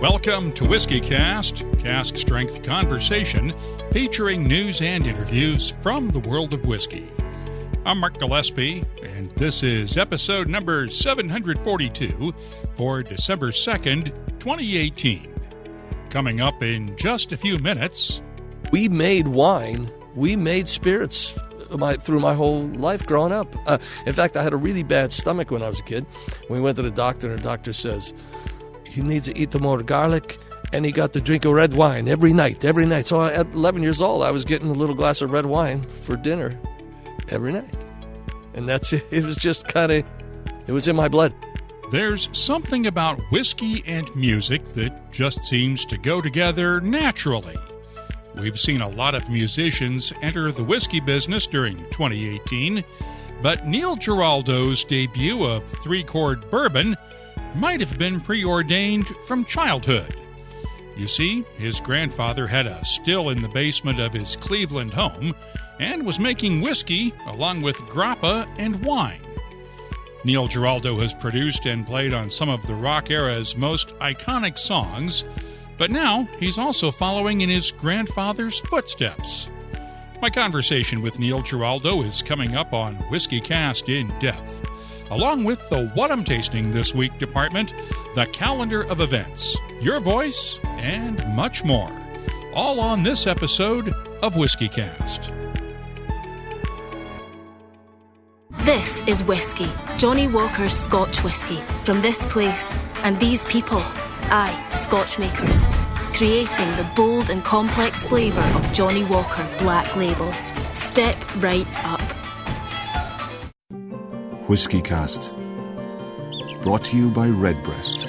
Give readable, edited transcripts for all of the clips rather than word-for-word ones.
Welcome to WhiskyCast, cask strength conversation featuring news and interviews from the world of whiskey. I'm Mark Gillespie, and this is episode number 742 for December 2nd, 2018. Coming up in just a few minutes. We made wine, we made spirits through my whole life growing up. In fact, I had a really bad stomach when I was a kid. We went to the doctor, and the doctor says, he needs to eat more garlic, and he got to drink a red wine every night. So at 11 years old, I was getting a little glass of red wine for dinner every night. And that's it. It was just it was in my blood. There's something about whiskey and music that just seems to go together naturally. We've seen a lot of musicians enter the whiskey business during 2018, but Neil Giraldo's debut of 3-Chord Bourbon might have been preordained from childhood. You see, his grandfather had a still in the basement of his Cleveland home and was making whiskey along with grappa and wine. Neil Giraldo has produced and played on some of the rock era's most iconic songs, but now he's also following in his grandfather's footsteps. My conversation with Neil Giraldo is coming up on WhiskyCast In-Depth, along with the What I'm Tasting This Week department, the calendar of events, your voice, and much more. All on this episode of WhiskyCast. This is whiskey, Johnnie Walker's Scotch whiskey, from this place and these people, Scotch makers, creating the bold and complex flavour of Johnnie Walker Black Label. Step right up. WhiskyCast, brought to you by Redbreast,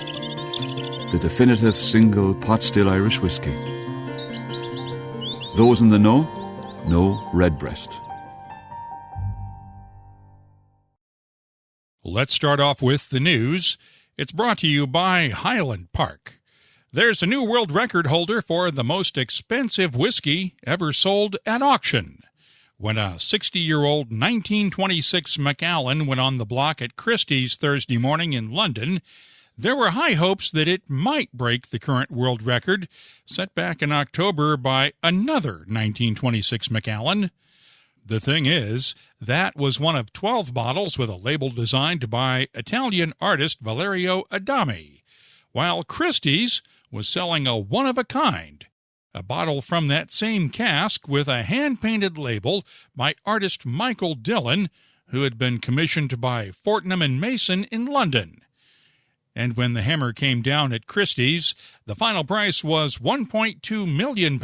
the definitive single pot-still Irish whiskey. Those in the know Redbreast. Let's start off with the news. It's brought to you by Highland Park. There's a new world record holder for the most expensive whiskey ever sold at auction. When a 60-year-old 1926 Macallan went on the block at Christie's Thursday morning in London, there were high hopes that it might break the current world record set back in October by another 1926 Macallan. The thing is, that was one of 12 bottles with a label designed by Italian artist Valerio Adami, while Christie's was selling a one-of-a-kind, a bottle from that same cask with a hand-painted label by artist Michael Dillon, who had been commissioned by Fortnum & Mason in London. And when the hammer came down at Christie's, the final price was £1.2 million,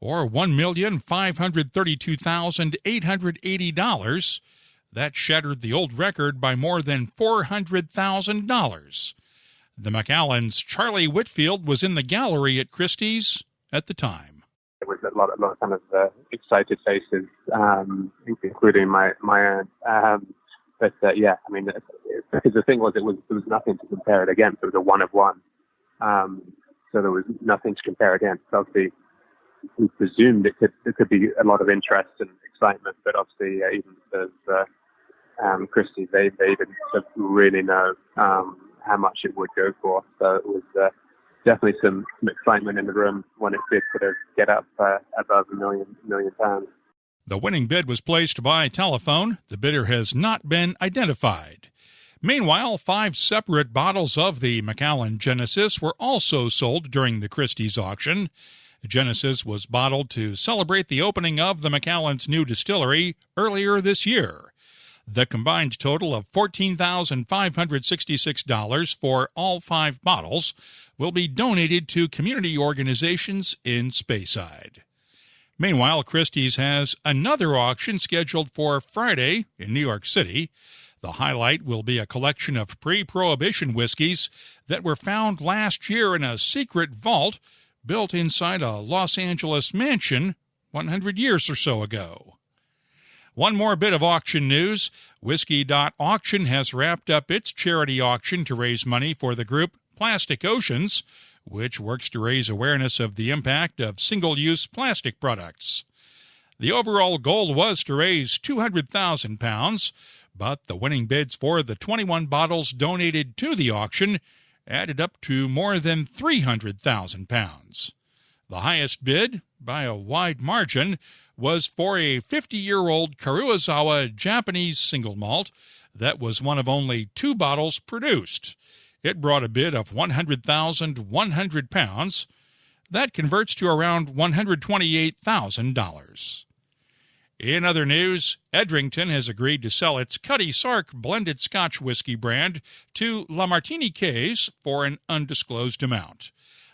or $1,532,880. That shattered the old record by more than $400,000. The Macallan's Charlie Whitfield was in the gallery at Christie's at the time. There was a lot of kind of excited faces, including my own. Because the thing was, there was nothing to compare it against. It was a one of one, so there was nothing to compare against. Obviously, we presumed it could be a lot of interest and excitement, but obviously, even as Christie, they didn't really know how much it would go for. So it was definitely some excitement in the room when it did sort of get up above £1 million. The winning bid was placed by telephone. The bidder has not been identified. Meanwhile, 5 separate bottles of the Macallan Genesis were also sold during the Christie's auction. Genesis was bottled to celebrate the opening of the Macallan's new distillery earlier this year. The combined total of $14,566 for all 5 bottles will be donated to community organizations in Speyside. Meanwhile, Christie's has another auction scheduled for Friday in New York City. The highlight will be a collection of pre-Prohibition whiskeys that were found last year in a secret vault built inside a Los Angeles mansion 100 years or so ago. One more bit of auction news. Whiskey.auction has wrapped up its charity auction to raise money for the group Plastic Oceans, which works to raise awareness of the impact of single-use plastic products. The overall goal was to raise £200,000, but the winning bids for the 21 bottles donated to the auction added up to more than 300,000 pounds. The highest bid, by a wide margin, was for a 50-year-old Karuizawa Japanese single malt that was one of only 2 bottles produced. It brought a bid of 100,100 pounds. That converts to around $128,000. In other news, Edrington has agreed to sell its Cutty Sark blended Scotch whiskey brand to La Martiniquais for an undisclosed amount.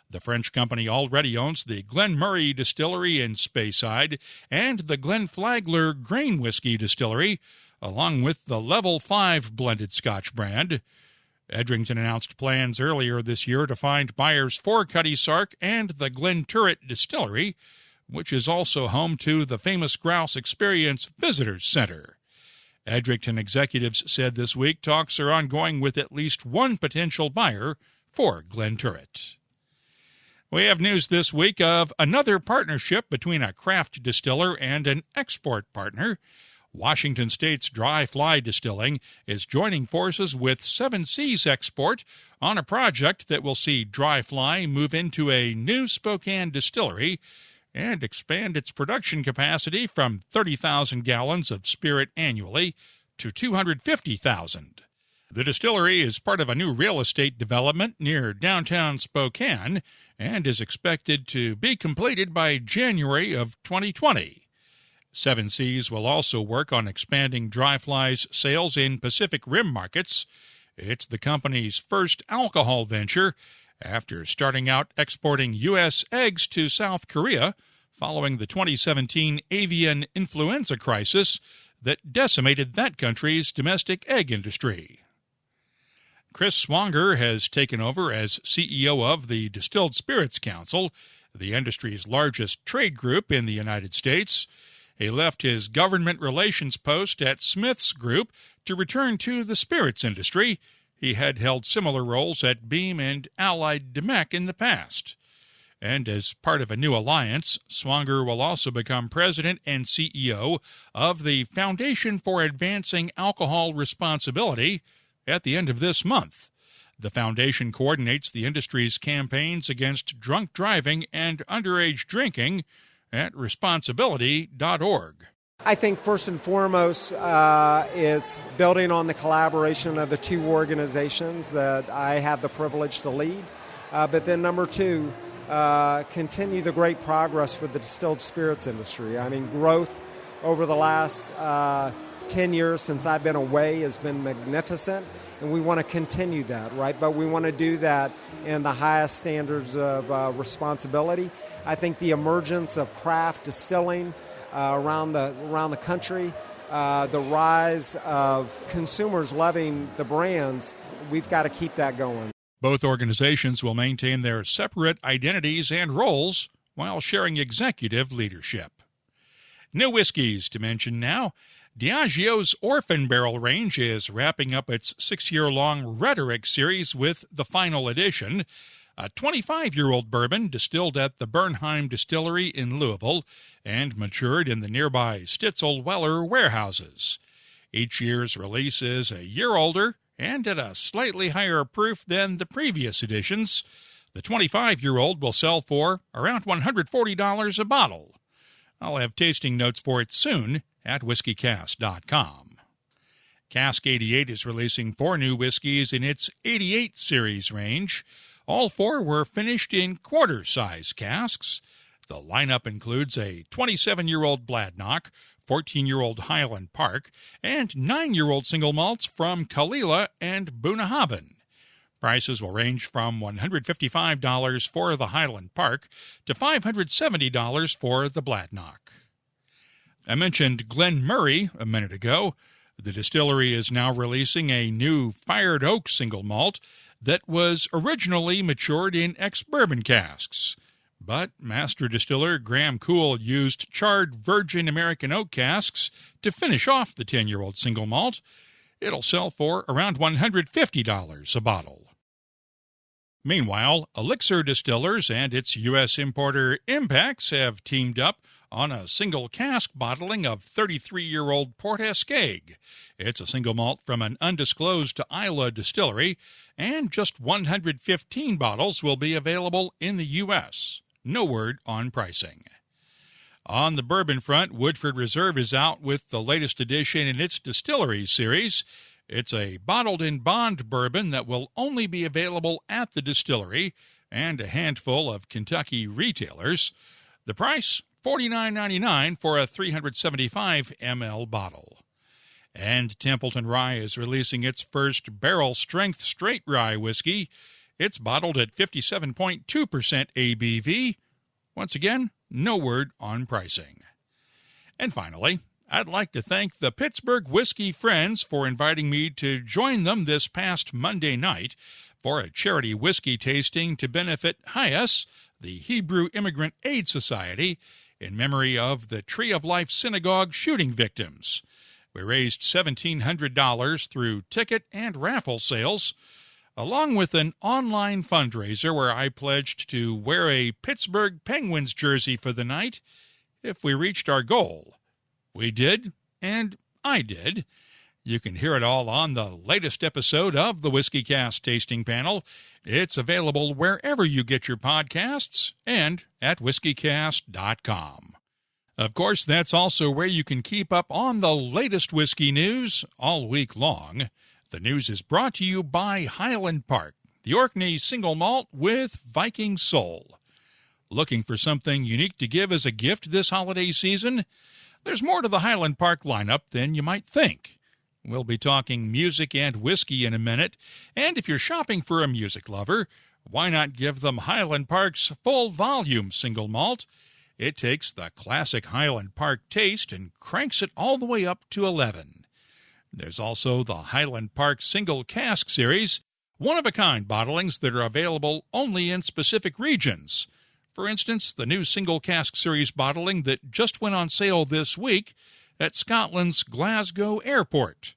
The French company already owns the Glenmurray Distillery in Speyside and the Glenflagler Grain Whiskey Distillery, along with the Level 5 blended Scotch brand. Edrington announced plans earlier this year to find buyers for Cutty Sark and the Glenturret Distillery, which is also home to the famous Grouse Experience Visitors Center. Edrington executives said this week talks are ongoing with at least one potential buyer for Glenturret. We have news this week of another partnership between a craft distiller and an export partner. Washington State's Dry Fly Distilling is joining forces with Seven Seas Export on a project that will see Dry Fly move into a new Spokane distillery and expand its production capacity from 30,000 gallons of spirit annually to 250,000. The distillery is part of a new real estate development near downtown Spokane and is expected to be completed by January of 2020. Seven Seas will also work on expanding Dry Fly's sales in Pacific Rim markets. It's the company's first alcohol venture after starting out exporting U.S. eggs to South Korea following the 2017 avian influenza crisis that decimated that country's domestic egg industry. Chris Swanger has taken over as CEO of the Distilled Spirits Council, the industry's largest trade group in the United States. He left his government relations post at Smith's Group to return to the spirits industry. He had held similar roles at Beam and Allied Demec in the past. And as part of a new alliance, Swanger will also become president and CEO of the Foundation for Advancing Alcohol Responsibility at the end of this month. The foundation coordinates the industry's campaigns against drunk driving and underage drinking at responsibility.org. I think first and foremost, it's building on the collaboration of the two organizations that I have the privilege to lead. But then number two, continue the great progress for the distilled spirits industry. I mean, growth over the last 10 years since I've been away has been magnificent, and we want to continue that, right? But we want to do that in the highest standards of responsibility. I think the emergence of craft distilling around the country, the rise of consumers loving the brands, we've got to keep that going. Both organizations will maintain their separate identities and roles while sharing executive leadership. New whiskeys to mention now. Diageo's Orphan Barrel range is wrapping up its 6-year-long Rhetoric series with the final edition, a 25-year-old bourbon distilled at the Bernheim Distillery in Louisville and matured in the nearby Stitzel-Weller warehouses. Each year's release is a year older and at a slightly higher proof than the previous editions. The 25-year-old will sell for around $140 a bottle. I'll have tasting notes for it soon at whiskycast.com. Cask 88 is releasing 4 new whiskeys in its 88 series range. All 4 were finished in quarter-size casks. The lineup includes a 27-year-old Bladnoch, 14-year-old Highland Park, and 9-year-old single malts from Kalila and Bunnahabhain. Prices will range from $155 for the Highland Park to $570 for the Bladnoch. I mentioned Glenmurray a minute ago. The distillery is now releasing a new Fired Oak single malt that was originally matured in ex-bourbon casks. But master distiller Graham Cool used charred virgin American oak casks to finish off the 10-year-old single malt. It'll sell for around $150 a bottle. Meanwhile, Elixir Distillers and its U.S. importer Impax have teamed up on a single cask bottling of 33-year-old Port Escague. It's a single malt from an undisclosed Islay distillery, and just 115 bottles will be available in the U.S. No word on pricing. On the bourbon front, Woodford Reserve is out with the latest edition in its distillery series. It's a bottled-in-bond bourbon that will only be available at the distillery and a handful of Kentucky retailers. The price, $49.99 for a 375 ml bottle. And Templeton Rye is releasing its first barrel-strength straight rye whiskey. It's bottled at 57.2% ABV. Once again, no word on pricing. And finally, I'd like to thank the Pittsburgh Whiskey Friends for inviting me to join them this past Monday night for a charity whiskey tasting to benefit HIAS, the Hebrew Immigrant Aid Society, in memory of the Tree of Life Synagogue shooting victims. We raised $1,700 through ticket and raffle sales, along with an online fundraiser where I pledged to wear a Pittsburgh Penguins jersey for the night if we reached our goal. We did, and I did. You can hear it all on the latest episode of the WhiskyCast Tasting Panel. It's available wherever you get your podcasts and at whiskycast.com. Of course, that's also where you can keep up on the latest whiskey news all week long. The news is brought to you by Highland Park, the Orkney single malt with Viking soul. Looking for something unique to give as a gift this holiday season? There's more to the Highland Park lineup than you might think. We'll be talking music and whiskey in a minute, and if you're shopping for a music lover, why not give them Highland Park's full volume single malt? It takes the classic Highland Park taste and cranks it all the way up to 11. There's also the Highland Park Single Cask Series, one-of-a-kind bottlings that are available only in specific regions. For instance, the new Single Cask Series bottling that just went on sale this week at Scotland's Glasgow Airport.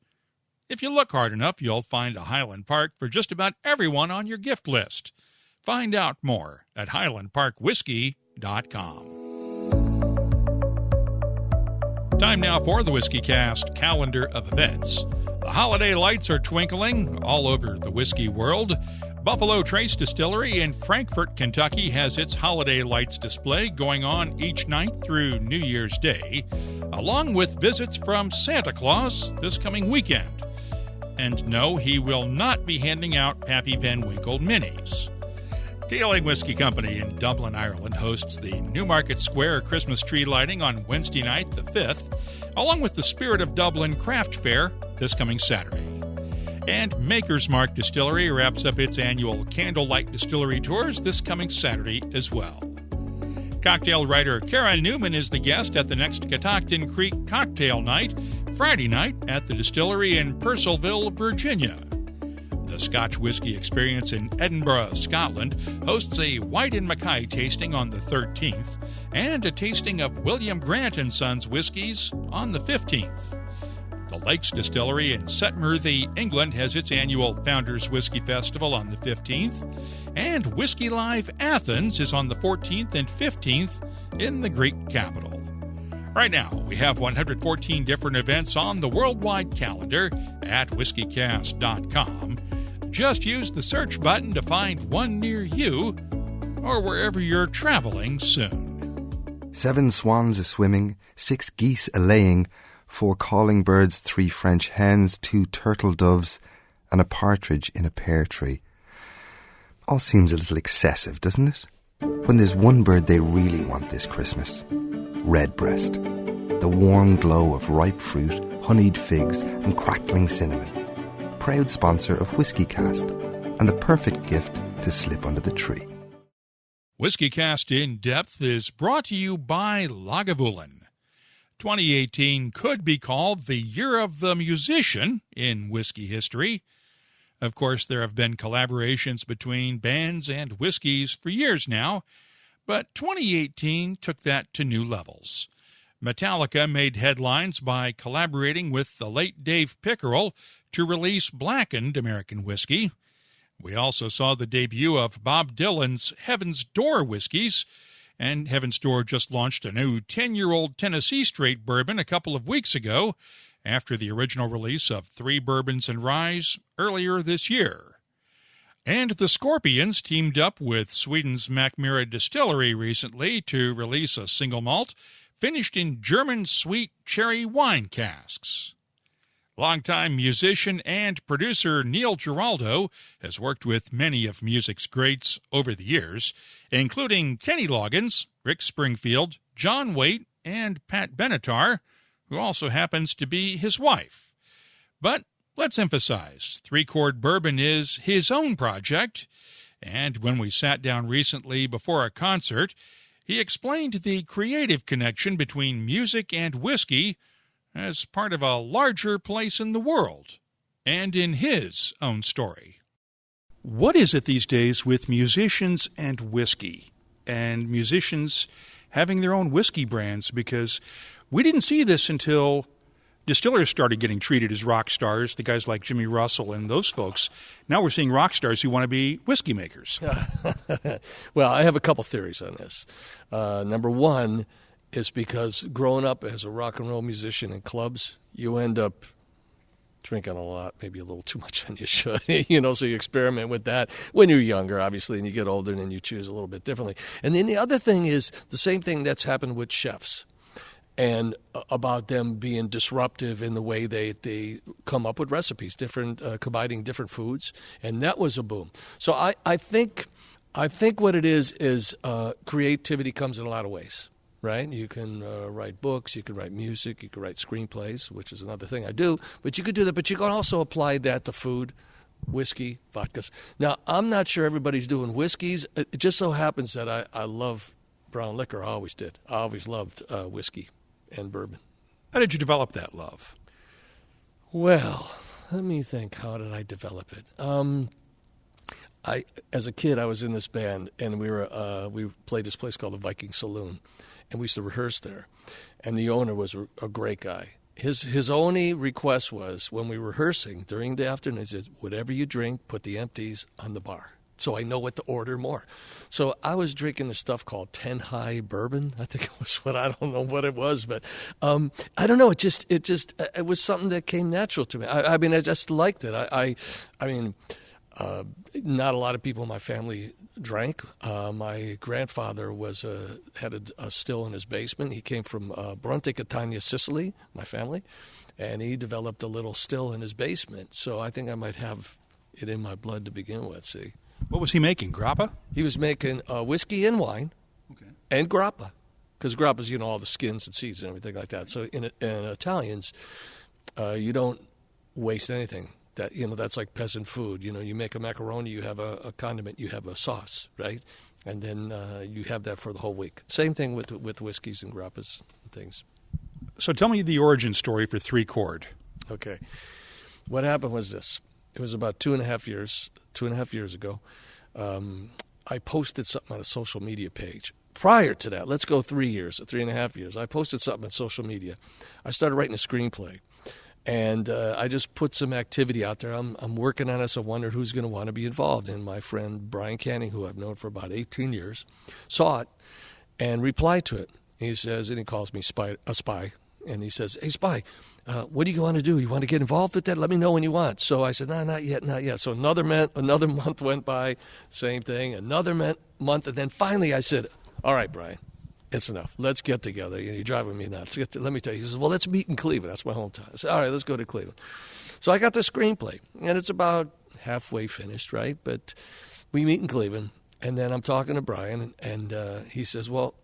If you look hard enough, you'll find a Highland Park for just about everyone on your gift list. Find out more at highlandparkwhiskey.com. Time now for the WhiskyCast calendar of events. The holiday lights are twinkling all over the whiskey world. Buffalo Trace Distillery in Frankfort, Kentucky has its holiday lights display going on each night through New Year's Day, along with visits from Santa Claus this coming weekend. And no, he will not be handing out Pappy Van Winkle minis. Teeling Whiskey Company in Dublin, Ireland hosts the Newmarket Square Christmas tree lighting on Wednesday night, the 5th, along with the Spirit of Dublin Craft Fair this coming Saturday. And Maker's Mark Distillery wraps up its annual Candlelight Distillery Tours this coming Saturday as well. Cocktail writer Karen Newman is the guest at the next Catoctin Creek Cocktail Night, Friday night at the distillery in Purcellville, Virginia. The Scotch Whisky Experience in Edinburgh, Scotland, hosts a White & Mackay tasting on the 13th and a tasting of William Grant & Sons whiskies on the 15th. The Lakes Distillery in Setmurthy, England, has its annual Founders Whiskey Festival on the 15th, and Whiskey Live Athens is on the 14th and 15th in the Greek capital. Right now, we have 114 different events on the worldwide calendar at whiskycast.com. Just use the search button to find one near you or wherever you're traveling soon. 7 swans a-swimming, 6 geese a-laying, 4 calling birds, 3 French hens, 2 turtle doves, and a partridge in a pear tree. All seems a little excessive, doesn't it? When there's one bird they really want this Christmas. Redbreast. The warm glow of ripe fruit, honeyed figs, and crackling cinnamon. Proud sponsor of WhiskyCast, and the perfect gift to slip under the tree. WhiskyCast In-Depth is brought to you by Lagavulin. 2018 could be called the Year of the Musician in whiskey history. Of course, there have been collaborations between bands and whiskeys for years now, but 2018 took that to new levels. Metallica made headlines by collaborating with the late Dave Pickerel to release blackened American whiskey. We also saw the debut of Bob Dylan's Heaven's Door whiskies, And Heaven's Door just launched a new 10-year-old Tennessee straight bourbon a couple of weeks ago, after the original release of 3 bourbons and ryes earlier this year. And the Scorpions teamed up with Sweden's Mackmyra Distillery recently to release a single malt finished in German sweet cherry wine casks. Longtime musician and producer Neil Giraldo has worked with many of music's greats over the years, including Kenny Loggins, Rick Springfield, John Waite, and Pat Benatar, who also happens to be his wife. But let's emphasize, 3 Chord Bourbon is his own project, and when we sat down recently before a concert, he explained the creative connection between music and whiskey as part of a larger place in the world, and in his own story. What is it these days with musicians and whiskey, and musicians having their own whiskey brands? Because we didn't see this until distillers started getting treated as rock stars, the guys like Jimmy Russell and those folks. Now we're seeing rock stars who want to be whiskey makers. Well, I have a couple theories on this. Number one is because growing up as a rock and roll musician in clubs, you end up drinking a lot, maybe a little too much than you should, so you experiment with that when you're younger, obviously, and you get older and then you choose a little bit differently. And then the other thing is the same thing that's happened with chefs, and about them being disruptive in the way they come up with recipes, combining different foods, and that was a boom. So I think what it is creativity comes in a lot of ways, right? You can write books, you can write music, you can write screenplays, which is another thing I do, but you could do that, but you can also apply that to food, whiskey, vodkas. Now, I'm not sure everybody's doing whiskeys. It just so happens that I love brown liquor. I always did. I always loved whiskey and bourbon. How did you develop that love? Well, let me think. How did I develop it? As a kid, I was in this band, and we played this place called the Viking Saloon, and we used to rehearse there. And the owner was a great guy. His only request was, when we were rehearsing during the afternoon, he said, whatever you drink, put the empties on the bar, so I know what to order more. So I was drinking this stuff called 10 High Bourbon. I think it was I don't know what it was, but I don't know. It was something that came natural to me. I mean, I just liked it. I mean, not a lot of people in my family drank. My grandfather had a still in his basement. He came from Bronte Catania, Sicily, my family, and he developed a little still in his basement. So I think I might have it in my blood to begin with, see. What was he making, grappa? He was making whiskey and wine, and grappa, because grappa's, all the skins and seeds and everything like that. So in Italians, you don't waste anything. That's like peasant food. You make a macaroni, you have a condiment, you have a sauce, right? And then you have that for the whole week. Same thing with whiskeys and grappas and things. So tell me the origin story for 3 Chord. Okay. What happened was this. It was about 2.5 years ago. I posted something on a social media page. Prior to that, let's go 3.5 years. I posted something on social media. I started writing a screenplay. And I just put some activity out there. I'm working on this. I wondered who's going to want to be involved. And my friend Brian Canning, who I've known for about 18 years, saw it and replied to it. He says, and he calls me a spy. And he says, hey, spy, what do you want to do? You want to get involved with that? Let me know when you want. So I said, no, not yet. So another month went by, same thing, another month. And then finally I said, all right, Brian, it's enough. Let's get together. You're driving me nuts. Let me tell you. He says, well, let's meet in Cleveland. That's my hometown. I said, all right, let's go to Cleveland. So I got the screenplay, and it's about halfway finished, right? But we meet in Cleveland, and then I'm talking to Brian, and he says, well,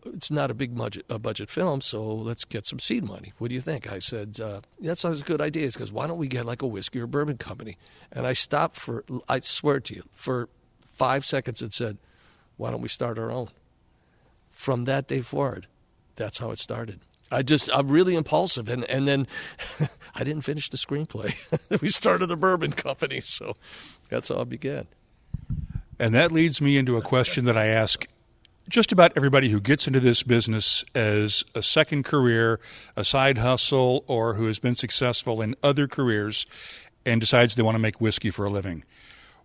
it's not a big budget film, so let's get some seed money. What do you think? I said, that sounds a good idea. He goes, why don't we get like a whiskey or bourbon company? And I stopped I swear to you, for 5 seconds and said, why don't we start our own? From that day forward, that's how it started. I'm really impulsive, and then I didn't finish the screenplay. We started the bourbon company, so that's how it began. And that leads me into a question that I ask just about everybody who gets into this business as a second career, a side hustle, or who has been successful in other careers and decides they want to make whiskey for a living.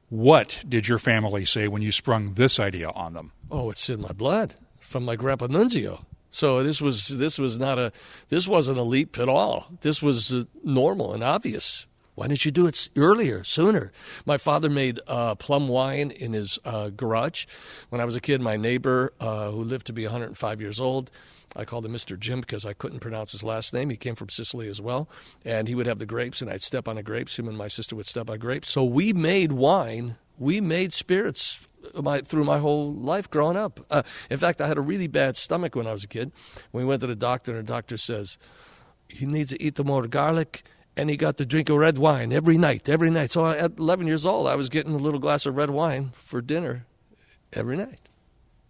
What did your family say when you sprung this idea on them? Oh, it's in my blood. from my grandpa Nunzio. So this wasn't a leap at all. This was normal and obvious. Why didn't you do it earlier, sooner? My father made plum wine in his garage. When I was a kid, my neighbor, who lived to be 105 years old, I called him Mr. Jim because I couldn't pronounce his last name. He came from Sicily as well. And he would have the grapes, and I'd step on the grapes. Him and my sister would step on grapes. So we made wine. We made spirits through my whole life growing up. In fact, I had a really bad stomach when I was a kid. We went to the doctor, and the doctor says, he needs to eat more garlic, and he got to drink a red wine every night. So at 11 years old, I was getting a little glass of red wine for dinner every night.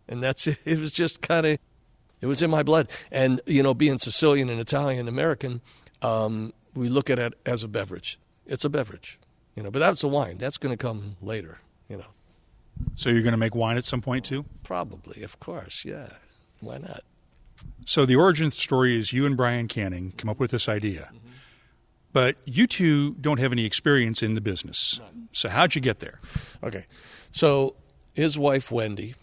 And that's it. It was just kind of, it was in my blood. And, being Sicilian and Italian American, we look at it as a beverage. It's a beverage, but that's a wine. That's going to come later, So you're going to make wine at some point too? Probably, of course, yeah. Why not? So the origin story is you and Brian Canning come up with this idea. Mm-hmm. But you two don't have any experience in the business. None. So how'd you get there? Okay. So his wife, Wendy,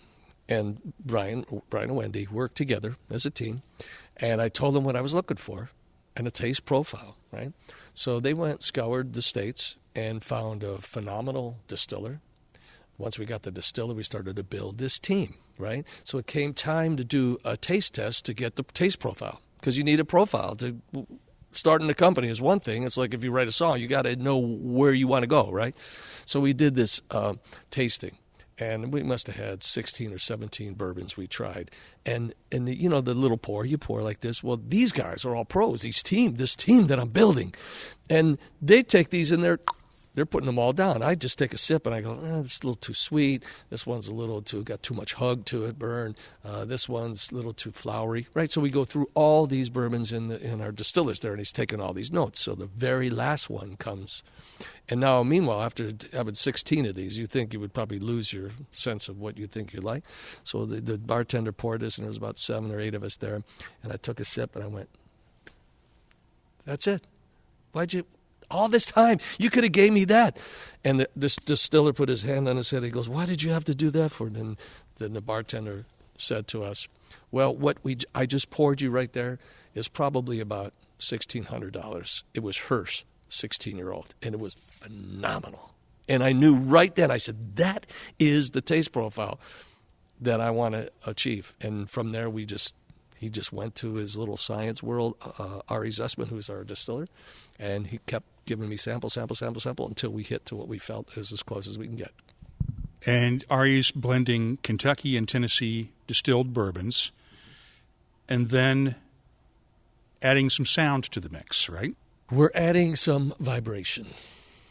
and Brian and Wendy worked together as a team. And I told them what I was looking for and a taste profile, right? So they went, scoured the states, and found a phenomenal distiller. Once we got the distiller, we started to build this team, right? So it came time to do a taste test to get the taste profile, because you need a profile to... Starting a company is one thing. It's like if you write a song, you got to know where you want to go, right? So we did this tasting, and we must have had 16 or 17 bourbons we tried. And the little pour, you pour like this. Well, these guys are all pros, this team that I'm building. And they take these in there. They're putting them all down. I just take a sip, and I go, this is a little too sweet. This one's got too much hug to it, burn. This one's a little too flowery, right? So we go through all these bourbons in our distillers there, and he's taking all these notes. So the very last one comes. And now, meanwhile, after having 16 of these, you think you would probably lose your sense of what you think you like. So the bartender poured this, and there was about 7 or 8 of us there. And I took a sip, and I went, that's it. Why'd you... All this time, you could have gave me that. And this distiller put his hand on his head. He goes, why did you have to do that for? Then the bartender said to us, well, I just poured you right there is probably about $1,600. It was hers, 16-year-old, and it was phenomenal. And I knew right then, I said, that is the taste profile that I want to achieve. And from there, he just went to his little science world, Ari Zussman, who's our distiller, and he kept giving me sample until we hit to what we felt is as close as we can get. And Ari's blending Kentucky and Tennessee distilled bourbons and then adding some sound to the mix, right? We're adding some vibration.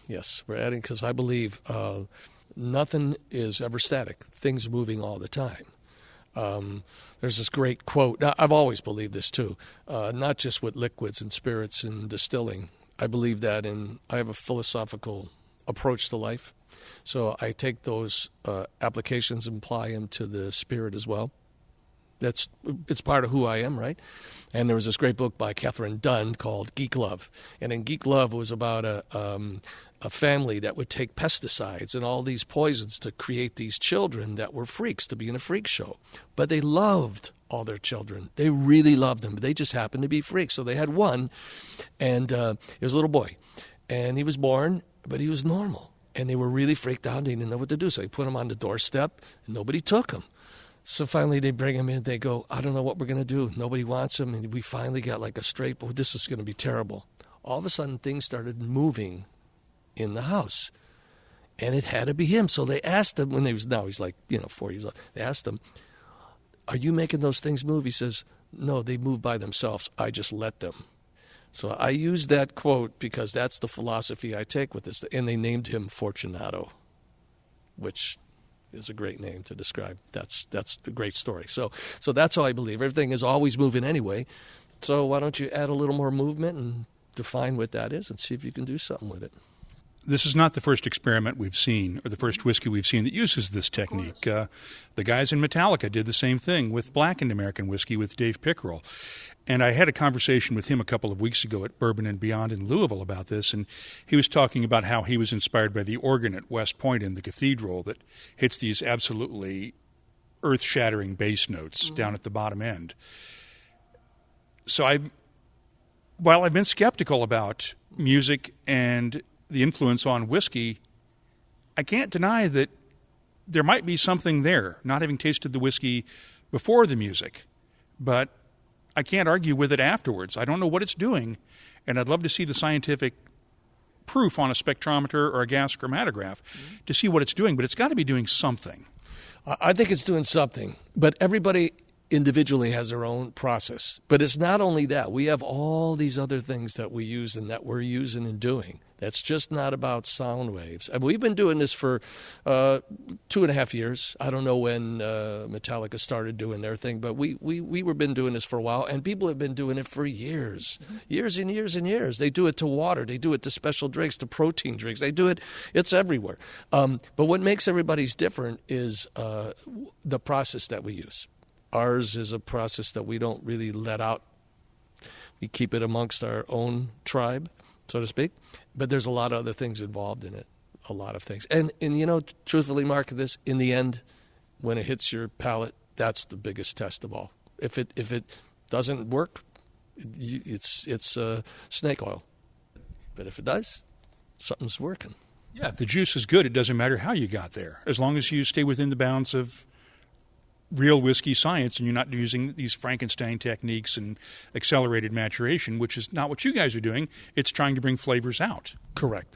Yes, we're adding, because I believe nothing is ever static. Things are moving all the time. There's this great quote. Now, I've always believed this too, not just with liquids and spirits and distilling. I believe that, I have a philosophical approach to life. So I take those applications and apply them to the spirit as well. It's part of who I am, right? And there was this great book by Catherine Dunn called Geek Love. And in Geek Love, it was about a family that would take pesticides and all these poisons to create these children that were freaks, to be in a freak show. But they loved all their children. They really loved them, but they just happened to be freaks. So they had one, and it was a little boy. And he was born, but he was normal. And they were really freaked out. They didn't know what to do. So they put him on the doorstep, and nobody took him. So finally they bring him in. They go, I don't know what we're going to do. Nobody wants him. And we finally got like a straight, but this is going to be terrible. All of a sudden, things started moving in the house. And it had to be him. So they asked him, he's like, 4 years old. They asked him, are you making those things move? He says, no, they move by themselves. I just let them. So I use that quote because that's the philosophy I take with this. And they named him Fortunato, which is a great name to describe. That's the great story. So that's how I believe. Everything is always moving anyway. So why don't you add a little more movement and define what that is and see if you can do something with it. This is not the first experiment we've seen, or the first whiskey we've seen that uses this technique. The guys in Metallica did the same thing with blackened American whiskey with Dave Pickerel. And I had a conversation with him a couple of weeks ago at Bourbon and Beyond in Louisville about this, and he was talking about how he was inspired by the organ at West Point in the cathedral that hits these absolutely earth-shattering bass notes down at the bottom end. So while I've been skeptical about music and the influence on whiskey, I can't deny that there might be something there, not having tasted the whiskey before the music. But I can't argue with it afterwards. I don't know what it's doing, and I'd love to see the scientific proof on a spectrometer or a gas chromatograph to see what it's doing, but it's got to be doing something. I think it's doing something, but everybody individually has their own process. But it's not only that. We have all these other things that we use and that we're using and doing. That's just not about sound waves. And we've been doing this for 2.5 years. I don't know when Metallica started doing their thing, but we were been doing this for a while, and people have been doing it for years, years and years and years. They do it to water. They do it to special drinks, to protein drinks. They do it. It's everywhere. But what makes everybody's different is the process that we use. Ours is a process that we don't really let out. We keep it amongst our own tribe, so to speak. But there's a lot of other things involved in it, a lot of things. And you know, truthfully, Mark, in the end, when it hits your palate, that's the biggest test of all. If it doesn't work, it's snake oil. But if it does, something's working. Yeah, if the juice is good, it doesn't matter how you got there, as long as you stay within the bounds of real whiskey science and you're not using these Frankenstein techniques and accelerated maturation, which is not what you guys are doing. It's trying to bring flavors out. Correct.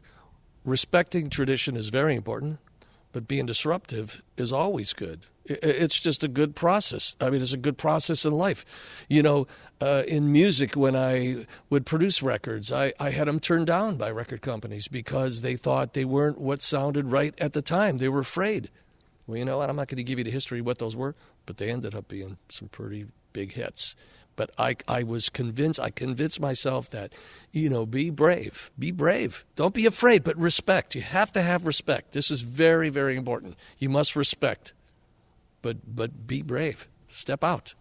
Respecting tradition is very important, but being disruptive is always good. It's just a good process. I mean, it's a good process in life. You know, in music, when I would produce records, I had them turned down by record companies because they thought they weren't what sounded right at the time. They were afraid. Well, you know what? I'm not going to give you the history of what those were, but they ended up being some pretty big hits. But I was convinced, I convinced myself that, you know, be brave. Be brave. Don't be afraid, but respect. You have to have respect. This is very, very important. You must respect, but be brave. Step out.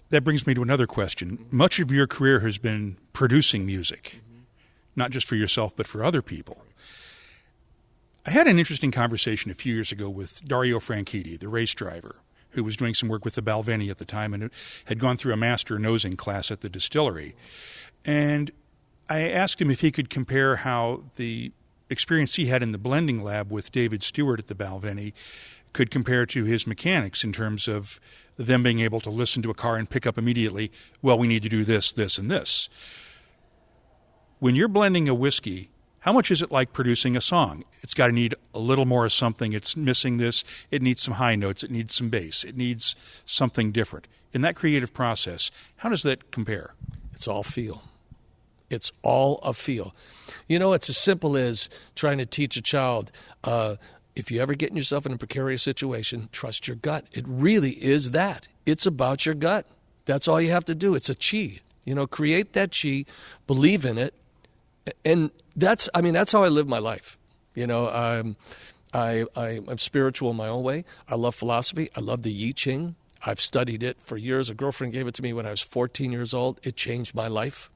That brings me to another question. Much of your career has been producing music, not just for yourself, but for other people. I had an interesting conversation a few years ago with Dario Franchitti, the race driver, who was doing some work with the Balvenie at the time and had gone through a master nosing class at the distillery. And I asked him if he could compare how the experience he had in the blending lab with David Stewart at the Balvenie could compare to his mechanics in terms of them being able to listen to a car and pick up immediately, well, we need to do this, this, and this. When you're blending a whiskey, how much is it like producing a song? It's got to need a little more of something. It's missing this. It needs some high notes. It needs some bass. It needs something different. In that creative process, how does that compare? It's all feel. It's all a feel. You know, it's as simple as trying to teach a child, if you ever get yourself in a precarious situation, trust your gut. It really is that. It's about your gut. That's all you have to do. It's a chi. You know, create that chi, believe in it, and that's how I live my life. You know, I'm spiritual in my own way. I love philosophy. I love the I Ching. I've studied it for years. A girlfriend gave it to me when I was 14 years old. It changed my life.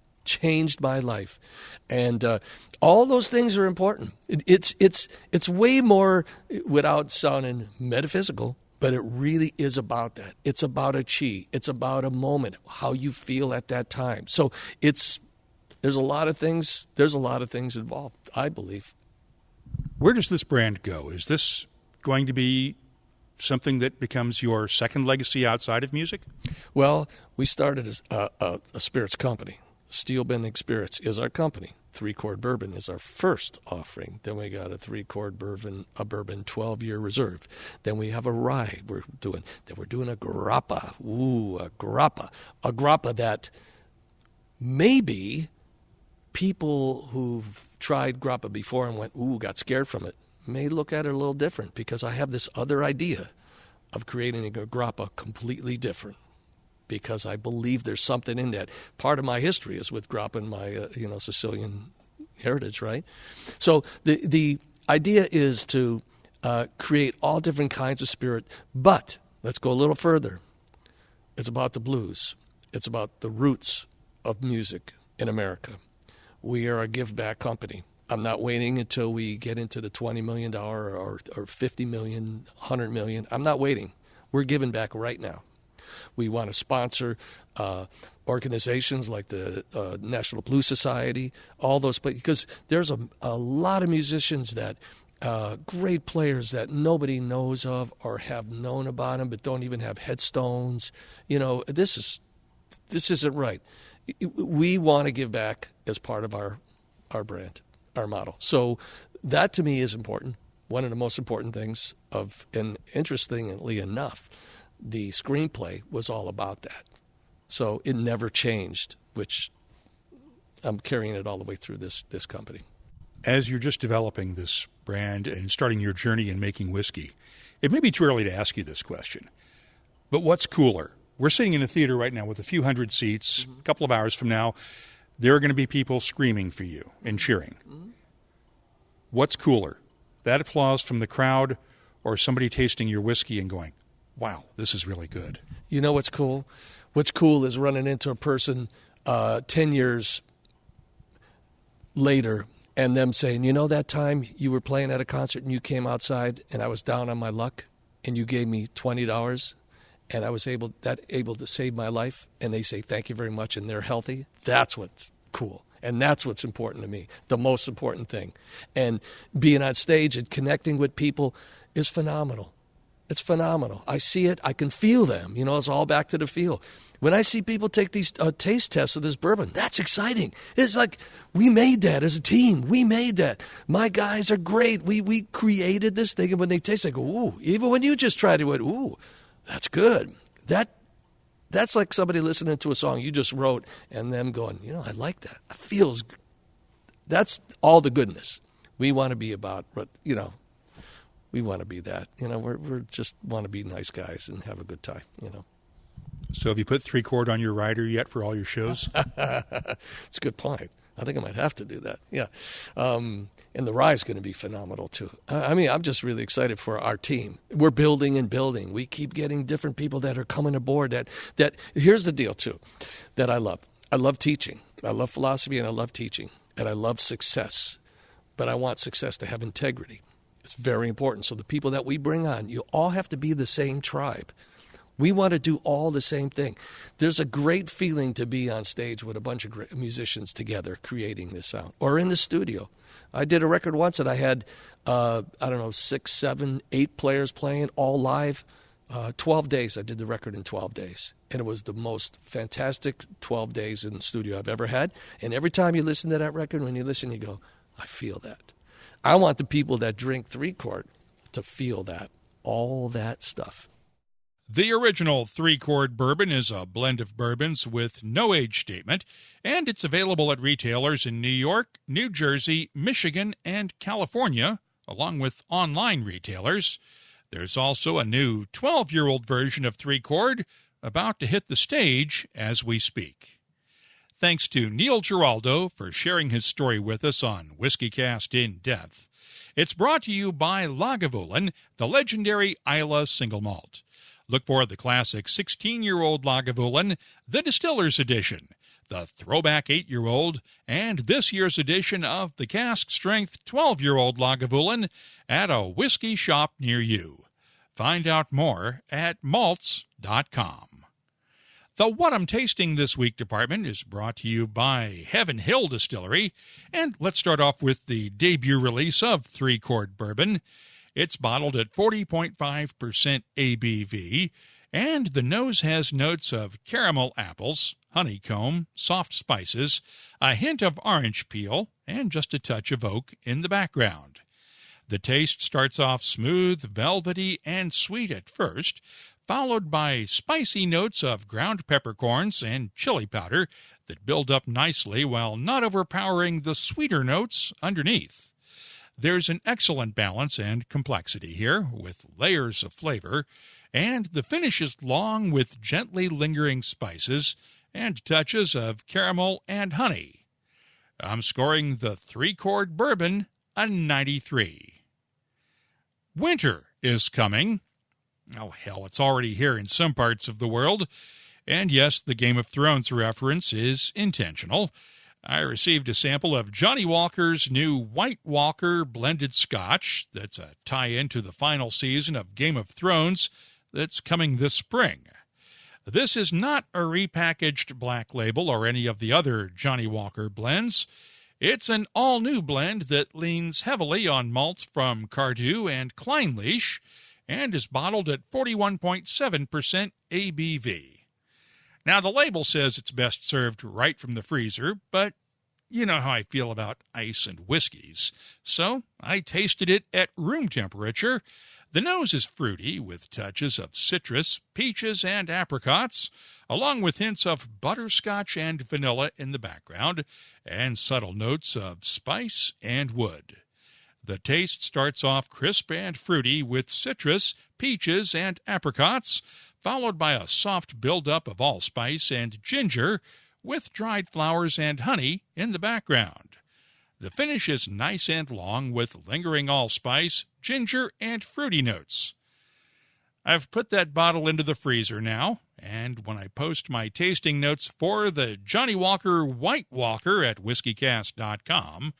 And all those things are important. It's way more, without sounding metaphysical, but it really is about that. It's about a chi. It's about a moment, how you feel at that time. So there's a lot of things involved, I believe. Where does this brand go? Is this going to be something that becomes your second legacy outside of music? Well, we started as a spirits company. Steel Bending Spirits is our company. 3-Chord Bourbon is our first offering. Then we got a 3-Chord Bourbon, a Bourbon 12-year reserve. Then we have a rye we're doing. Then we're doing a grappa. Ooh, a grappa. A grappa that maybe people who've tried grappa before and went, ooh, got scared from it, may look at it a little different, because I have this other idea of creating a grappa completely different, because I believe there's something in that. Part of my history is with grappa and my Sicilian heritage, right? So the idea is to create all different kinds of spirit, but let's go a little further. It's about the blues. It's about the roots of music in America. We are a give-back company. I'm not waiting until we get into the $20 million or $50 million, $100 million. I'm not waiting. We're giving back right now. We want to sponsor organizations like the National Blues Society, all those, because there's a lot of musicians that, great players that nobody knows of or have known about them but don't even have headstones. This isn't right. We want to give back as part of our brand, our model. So that to me is important. One of the most important things and interestingly enough, the screenplay was all about that. So it never changed, which I'm carrying it all the way through this company. As you're just developing this brand and starting your journey in making whiskey, it may be too early to ask you this question, but what's cooler? We're sitting in a theater right now with a few hundred seats. A couple of hours from now, there are going to be people screaming for you and cheering. What's cooler? That applause from the crowd or somebody tasting your whiskey and going, wow, this is really good? You know what's cool? What's cool is running into a person 10 years later and them saying, that time you were playing at a concert and you came outside and I was down on my luck and you gave me $20 and I was able to save my life, and they say thank you very much and they're healthy. That's what's cool. And that's what's important to me, the most important thing. And being on stage and connecting with people is phenomenal. It's phenomenal. I see it. I can feel them. It's all back to the feel. When I see people take these taste tests of this bourbon, that's exciting. It's like we made that as a team. We made that. My guys are great. We created this thing, and when they taste, they go, ooh. Even when you just tried it, went, ooh, that's good. That's like somebody listening to a song you just wrote and them going, I like that. It feels good. That's all the goodness. We want to be about, we want to be that. We're just want to be nice guys and have a good time, So have you put 3 Chord on your rider yet for all your shows? It's a good point. I think I might have to do that. Yeah. And the rye's going to be phenomenal, too. I'm just really excited for our team. We're building and building. We keep getting different people that are coming aboard. That here's the deal, too, that I love. I love teaching. I love philosophy, and I love teaching. And I love success. But I want success to have integrity. It's very important. So the people that we bring on, you all have to be the same tribe. We want to do all the same thing. There's a great feeling to be on stage with a bunch of great musicians together creating this sound. Or in the studio. I did a record once that I had, 6, 7, 8 players playing all live. 12 days. I did the record in 12 days. And it was the most fantastic 12 days in the studio I've ever had. And every time you listen to that record, when you listen, you go, I feel that. I want the people that drink 3 Chord to feel that, all that stuff. The original 3 Chord bourbon is a blend of bourbons with no age statement, and it's available at retailers in New York, New Jersey, Michigan, and California, along with online retailers. There's also a new 12-year-old version of 3 Chord about to hit the stage as we speak. Thanks to Neil Giraldo for sharing his story with us on WhiskyCast In-Depth. It's brought to you by Lagavulin, the legendary Islay single malt. Look for the classic 16-year-old Lagavulin, the Distiller's Edition, the throwback 8-year-old, and this year's edition of the cask-strength 12-year-old Lagavulin at a whiskey shop near you. Find out more at malts.com. The What I'm Tasting This Week department is brought to you by Heaven Hill Distillery, and let's start off with the debut release of 3 Chord Bourbon. It's bottled at 40.5% ABV, and the nose has notes of caramel apples, honeycomb, soft spices, a hint of orange peel, and just a touch of oak in the background. The taste starts off smooth, velvety, and sweet at first, followed by spicy notes of ground peppercorns and chili powder that build up nicely while not overpowering the sweeter notes underneath. There's an excellent balance and complexity here, with layers of flavor, and the finish is long with gently lingering spices and touches of caramel and honey. I'm scoring the 3 Chord Bourbon a 93. Winter is coming. Oh, hell, it's already here in some parts of the world. And yes, the Game of Thrones reference is intentional. I received a sample of Johnny Walker's new White Walker blended scotch that's a tie-in to the final season of Game of Thrones that's coming this spring. This is not a repackaged Black Label or any of the other Johnny Walker blends. It's an all-new blend that leans heavily on malts from Cardew and Kleinleich and is bottled at 41.7% ABV. Now, the label says it's best served right from the freezer, but you know how I feel about ice and whiskeys. So I tasted it at room temperature. The nose is fruity with touches of citrus, peaches, and apricots, along with hints of butterscotch and vanilla in the background, and subtle notes of spice and wood. The taste starts off crisp and fruity with citrus, peaches, and apricots, followed by a soft buildup of allspice and ginger with dried flowers and honey in the background. The finish is nice and long with lingering allspice, ginger, and fruity notes. I've put that bottle into the freezer now, and when I post my tasting notes for the Johnny Walker White Walker at WhiskyCast.com,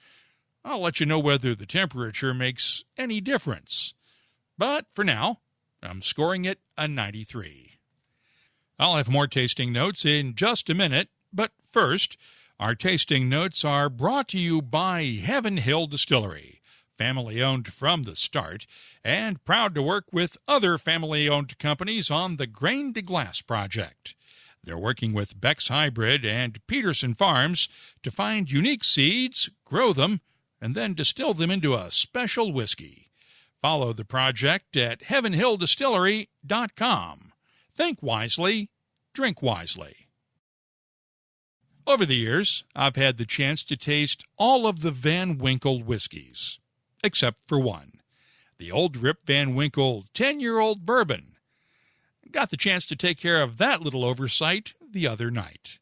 I'll let you know whether the temperature makes any difference. But for now, I'm scoring it a 93. I'll have more tasting notes in just a minute, but first, our tasting notes are brought to you by Heaven Hill Distillery, family-owned from the start, and proud to work with other family-owned companies on the Grain to Glass project. They're working with Beck's Hybrid and Peterson Farms to find unique seeds, grow them, and then distill them into a special whiskey. Follow the project at heavenhilldistillery.com. Think wisely, drink wisely. Over the years, I've had the chance to taste all of the Van Winkle whiskies, except for one, the Old Rip Van Winkle 10-year-old bourbon. Got the chance to take care of that little oversight the other night.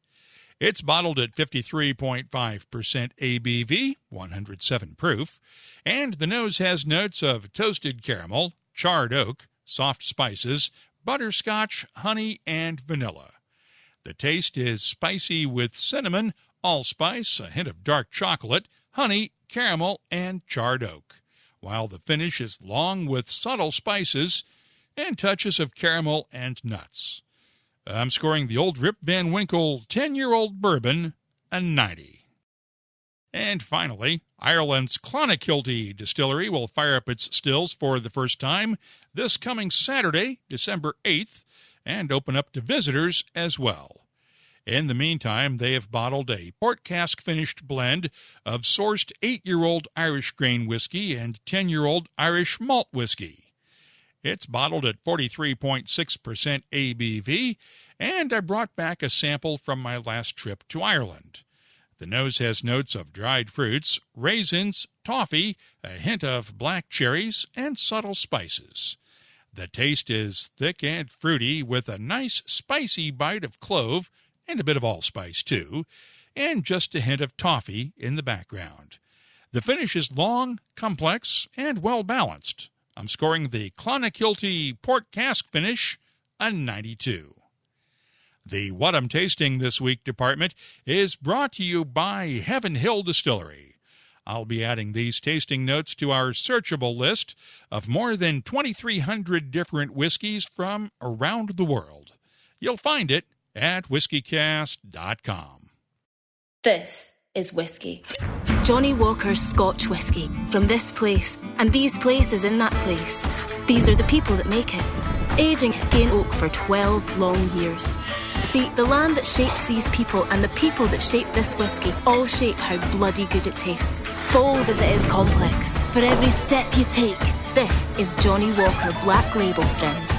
It's bottled at 53.5% ABV, 107 proof, and the nose has notes of toasted caramel, charred oak, soft spices, butterscotch, honey, and vanilla. The taste is spicy with cinnamon, allspice, a hint of dark chocolate, honey, caramel, and charred oak, while the finish is long with subtle spices and touches of caramel and nuts. I'm scoring the Old Rip Van Winkle 10-year-old bourbon a 90. And finally, Ireland's Clonakilty Distillery will fire up its stills for the first time this coming Saturday, December 8th, and open up to visitors as well. In the meantime, they have bottled a port cask-finished blend of sourced 8-year-old Irish grain whiskey and 10-year-old Irish malt whiskey. It's bottled at 43.6% ABV, and I brought back a sample from my last trip to Ireland. The nose has notes of dried fruits, raisins, toffee, a hint of black cherries, and subtle spices. The taste is thick and fruity with a nice spicy bite of clove, and a bit of allspice too, and just a hint of toffee in the background. The finish is long, complex, and well-balanced. I'm scoring the Clonakilty Port Cask finish a 92. The What I'm Tasting This Week department is brought to you by Heaven Hill Distillery. I'll be adding these tasting notes to our searchable list of more than 2,300 different whiskeys from around the world. You'll find it at WhiskyCast.com. This is whiskey. Johnny Walker's Scotch whisky. From this place, and these places in that place. These are the people that make it. Aging in oak for 12 long years. See, the land that shapes these people and the people that shape this whiskey all shape how bloody good it tastes. Bold as it is complex. For every step you take, this is Johnny Walker Black Label, friends.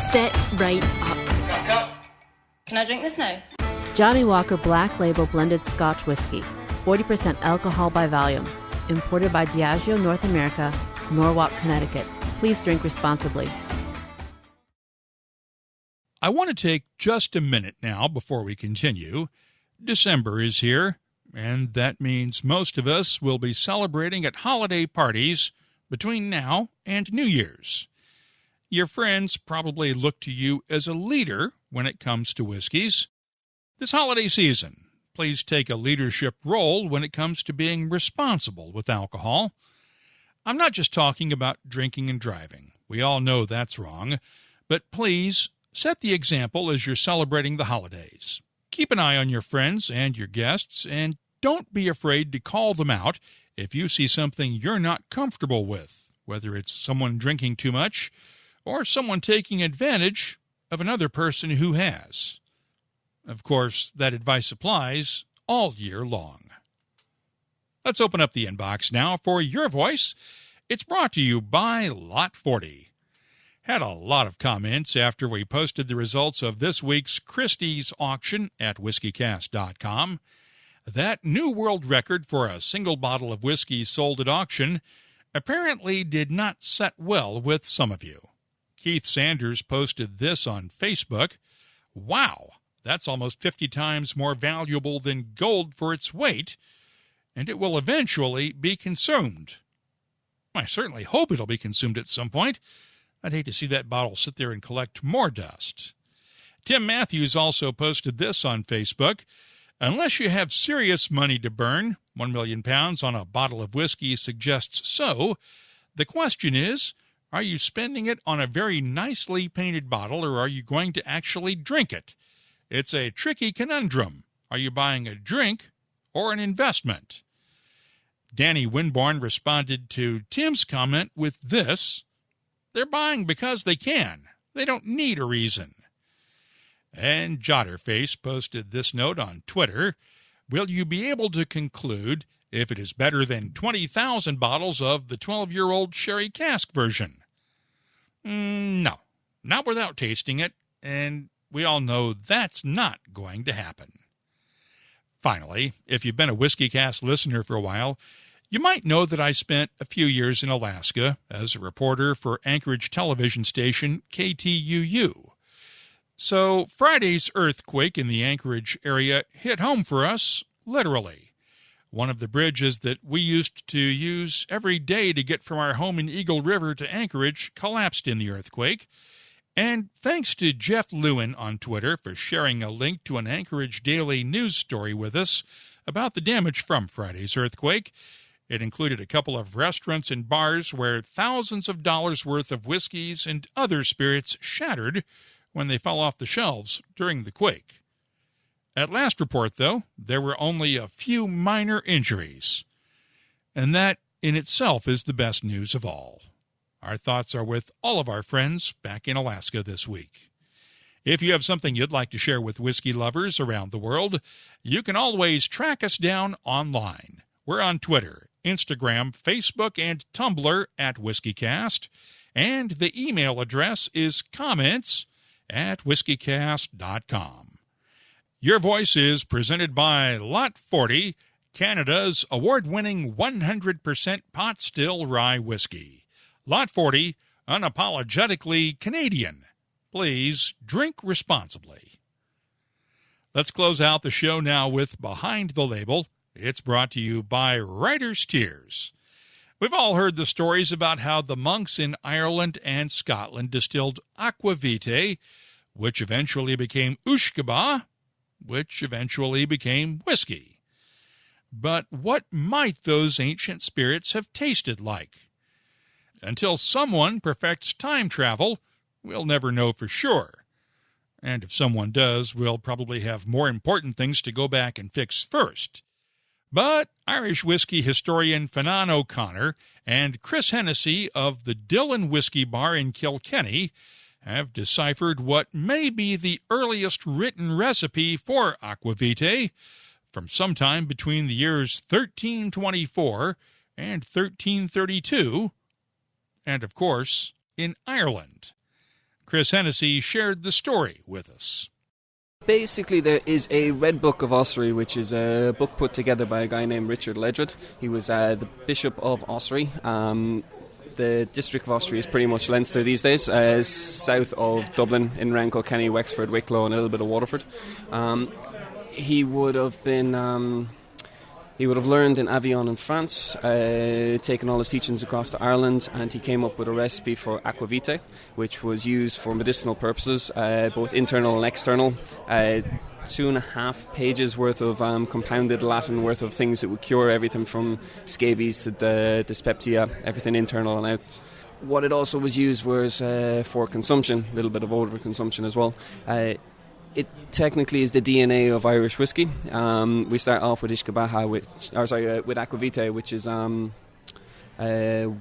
Step right up. Can I drink this now? Johnny Walker Black Label Blended Scotch Whisky. 40% alcohol by volume. Imported by Diageo North America, Norwalk, Connecticut. Please drink responsibly. I want to take just a minute now before we continue. December is here, and that means most of us will be celebrating at holiday parties between now and New Year's. Your friends probably look to you as a leader when it comes to whiskeys. This holiday season, please take a leadership role when it comes to being responsible with alcohol. I'm not just talking about drinking and driving. We all know that's wrong. But please set the example as you're celebrating the holidays. Keep an eye on your friends and your guests, and don't be afraid to call them out if you see something you're not comfortable with, whether it's someone drinking too much or someone taking advantage of another person who has. Of course, that advice applies all year long. Let's open up the inbox now for your voice. It's brought to you by Lot 40. Had a lot of comments after we posted the results of this week's Christie's auction at whiskycast.com. That new world record for a single bottle of whiskey sold at auction apparently did not set well with some of you. Keith Sanders posted this on Facebook. Wow, that's almost 50 times more valuable than gold for its weight, and it will eventually be consumed. I certainly hope it'll be consumed at some point. I'd hate to see that bottle sit there and collect more dust. Tim Matthews also posted this on Facebook. Unless you have serious money to burn, 1 million pounds on a bottle of whiskey suggests so. The question is, are you spending it on a very nicely painted bottle, or are you going to actually drink it? It's a tricky conundrum. Are you buying a drink or an investment? Danny Winborn responded to Tim's comment with this. They're buying because they can. They don't need a reason. And Jotterface posted this note on Twitter. Will you be able to conclude if it is better than 20,000 bottles of the 12-year-old sherry cask version? No, not without tasting it, and we all know that's not going to happen. Finally, if you've been a WhiskyCast listener for a while, you might know that I spent a few years in Alaska as a reporter for Anchorage television station KTUU. So Friday's earthquake in the Anchorage area hit home for us, literally. One of the bridges that we used to use every day to get from our home in Eagle River to Anchorage collapsed in the earthquake. And thanks to Jeff Lewin on Twitter for sharing a link to an Anchorage Daily News story with us about the damage from Friday's earthquake. It included a couple of restaurants and bars where thousands of dollars worth of whiskeys and other spirits shattered when they fell off the shelves during the quake. At last report, though, there were only a few minor injuries. And that in itself is the best news of all. Our thoughts are with all of our friends back in Alaska this week. If you have something you'd like to share with whiskey lovers around the world, you can always track us down online. We're on Twitter, Instagram, Facebook, and Tumblr at WhiskyCast, and the email address is comments@whiskycast.com. Your Voice is presented by Lot 40, Canada's award-winning 100% pot still rye whiskey. Lot 40, unapologetically Canadian. Please drink responsibly. Let's close out the show now with Behind the Label. It's brought to you by Writer's Tears. We've all heard the stories about how the monks in Ireland and Scotland distilled aquavitae, which eventually became ushkaba, which eventually became whiskey. But what might those ancient spirits have tasted like? Until someone perfects time travel, we'll never know for sure. And if someone does, we'll probably have more important things to go back and fix first. But Irish whiskey historian Finan O'Connor and Chris Hennessy of the Dillon Whiskey Bar in Kilkenny have deciphered what may be the earliest written recipe for aquavitae from sometime between the years 1324 and 1332, and of course, in Ireland. Chris Hennessy shared the story with us. Basically, there is a Red Book of Ossory, which is a book put together by a guy named Richard Ledred. He was the Bishop of Ossory. The district of Ossory is pretty much Leinster these days, south of Dublin, in around Kilkenny, Wexford, Wicklow, and a little bit of Waterford. He would have been He would have learned in Avignon in France, taken all his teachings across to Ireland, and he came up with a recipe for aquavitae, which was used for medicinal purposes, both internal and external. 2.5 pages worth of compounded Latin worth of things that would cure everything from scabies to dyspepsia, everything internal and out. What it also was used was for consumption, a little bit of overconsumption as well. It technically is the DNA of Irish whiskey. We start off with Ishkabaha, with aquavitae, which is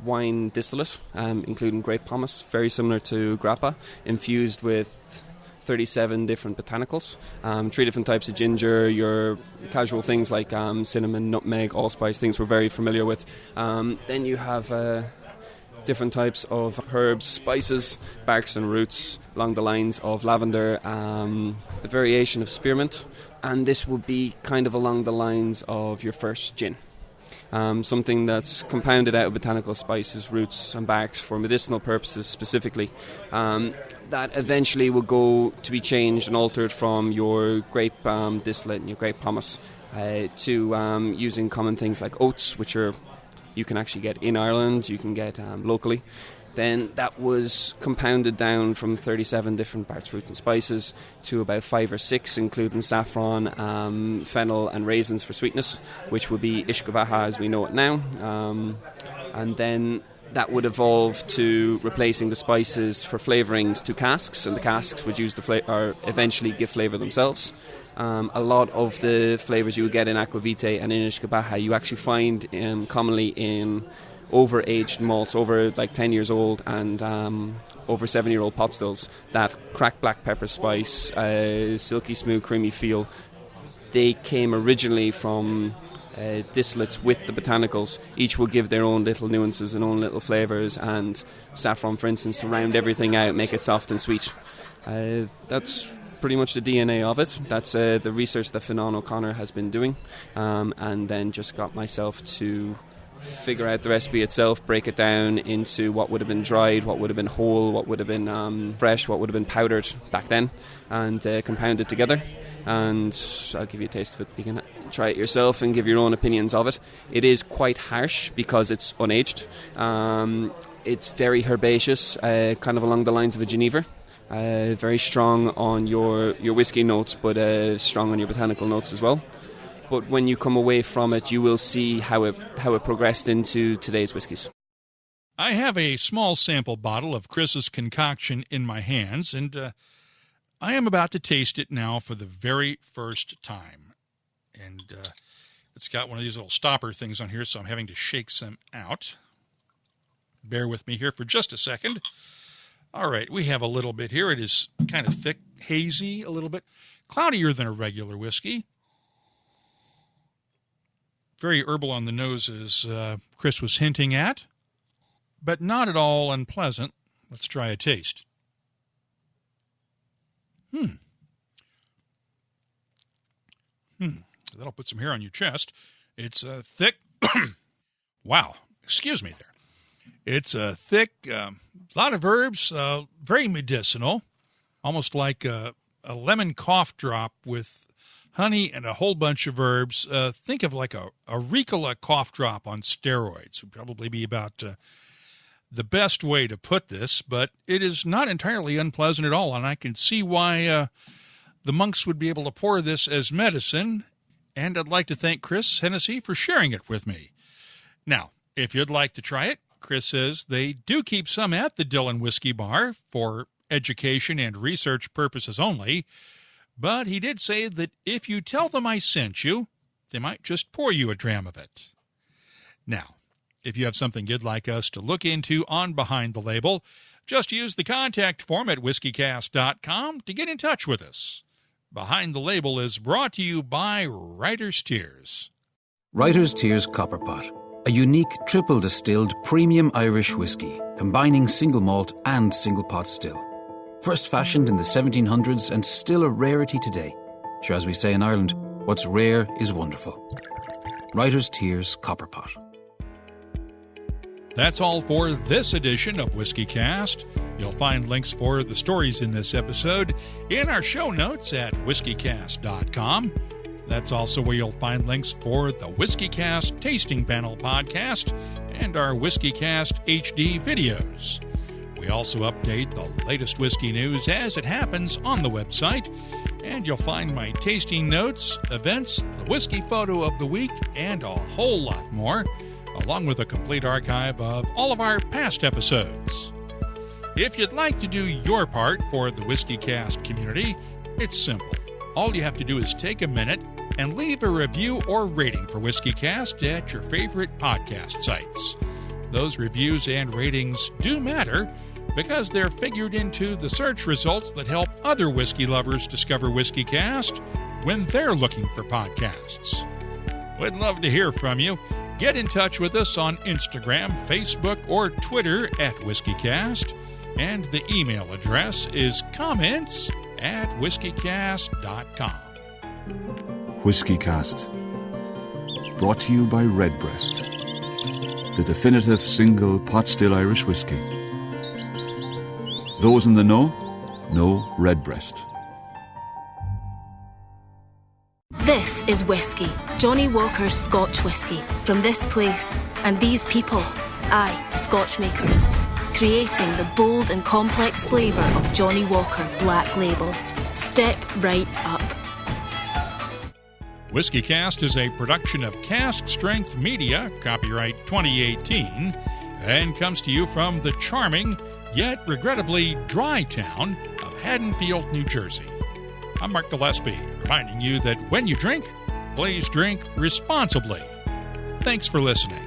wine distillate, including grape pomace, very similar to grappa, infused with 37 different botanicals, 3 different types of ginger, your casual things like cinnamon, nutmeg, allspice, things we're very familiar with. Then you have different types of herbs, spices, barks and roots along the lines of lavender, a variation of spearmint, and this would be kind of along the lines of your first gin. Something that's compounded out of botanical spices, roots and barks for medicinal purposes specifically. That eventually will go to be changed and altered from your grape distillate and your grape pomace to using common things like oats, which you can actually get in Ireland, you can get locally. Then that was compounded down from 37 different barks, roots and spices to about 5 or 6, including saffron, fennel and raisins for sweetness, which would be Ishkabaha as we know it now. And then that would evolve to replacing the spices for flavourings to casks, and the casks would use eventually give flavour themselves. A lot of the flavours you would get in aquavitae and in Ishkabaha you actually find commonly in over-aged malts, over like 10 years old and over 7-year-old pot stills. That cracked black pepper spice, silky smooth creamy feel, they came originally from distillates with the botanicals. Each will give their own little nuances and own little flavours, and saffron, for instance, to round everything out, make it soft and sweet. That's pretty much the DNA of it. That's the research that Fionnán O'Connor has been doing, and then just got myself to figure out the recipe itself, break it down into what would have been dried, what would have been whole, what would have been fresh, what would have been powdered back then, and compound it together. And I'll give you a taste of it. You can try it yourself and give your own opinions of it. It is quite harsh because it's unaged. It's very herbaceous, kind of along the lines of a Genever. Very strong on your whiskey notes, but strong on your botanical notes as well. But when you come away from it, you will see how it progressed into today's whiskies. I have a small sample bottle of Chris's concoction in my hands, and I am about to taste it now for the very first time. And it's got one of these little stopper things on here, so I'm having to shake some out. Bear with me here for just a second. All right, we have a little bit here. It is kind of thick, hazy, a little bit cloudier than a regular whiskey. Very herbal on the nose, as Chris was hinting at, but not at all unpleasant. Let's try a taste. That'll put some hair on your chest. It's thick. Wow, excuse me there. It's thick, a lot of herbs, very medicinal, almost like a lemon cough drop with honey and a whole bunch of herbs. Think of like a Ricola cough drop on steroids. Would probably be about the best way to put this, but it is not entirely unpleasant at all, and I can see why the monks would be able to pour this as medicine, and I'd like to thank Chris Hennessy for sharing it with me. Now, if you'd like to try it, Chris says they do keep some at the Dillon Whiskey Bar for education and research purposes only, but he did say that if you tell them I sent you, they might just pour you a dram of it. Now, if you have something you'd like us to look into on Behind the Label, just use the contact form at whiskycast.com to get in touch with us. Behind the Label is brought to you by Writer's Tears. Writer's Tears Copperpot, a unique triple distilled premium Irish whiskey, combining single malt and single pot still. First fashioned in the 1700s and still a rarity today. Sure, as we say in Ireland, what's rare is wonderful. Writer's Tears Copperpot. That's all for this edition of WhiskyCast. You'll find links for the stories in this episode in our show notes at whiskycast.com. That's also where you'll find links for the WhiskyCast Tasting Panel podcast and our WhiskyCast HD videos. We also update the latest whiskey news as it happens on the website, and you'll find my tasting notes, events, the whiskey photo of the week, and a whole lot more, along with a complete archive of all of our past episodes. If you'd like to do your part for the WhiskyCast community, it's simple. All you have to do is take a minute and leave a review or rating for WhiskyCast at your favorite podcast sites. Those reviews and ratings do matter because they're figured into the search results that help other whiskey lovers discover WhiskyCast when they're looking for podcasts. We'd love to hear from you. Get in touch with us on Instagram, Facebook, or Twitter at WhiskyCast, and the email address is comments@whiskycast.com. WhiskyCast. Brought to you by Redbreast, the definitive single pot still Irish whiskey. Those in the know Redbreast. This is whiskey, Johnny Walker's Scotch whisky, from this place and these people, aye, Scotch makers, creating the bold and complex flavour of Johnny Walker Black Label. Step right up. WhiskyCast is a production of Cask Strength Media, copyright 2018, and comes to you from the charming, yet regrettably dry town of Haddonfield, New Jersey. I'm Mark Gillespie, reminding you that when you drink, please drink responsibly. Thanks for listening.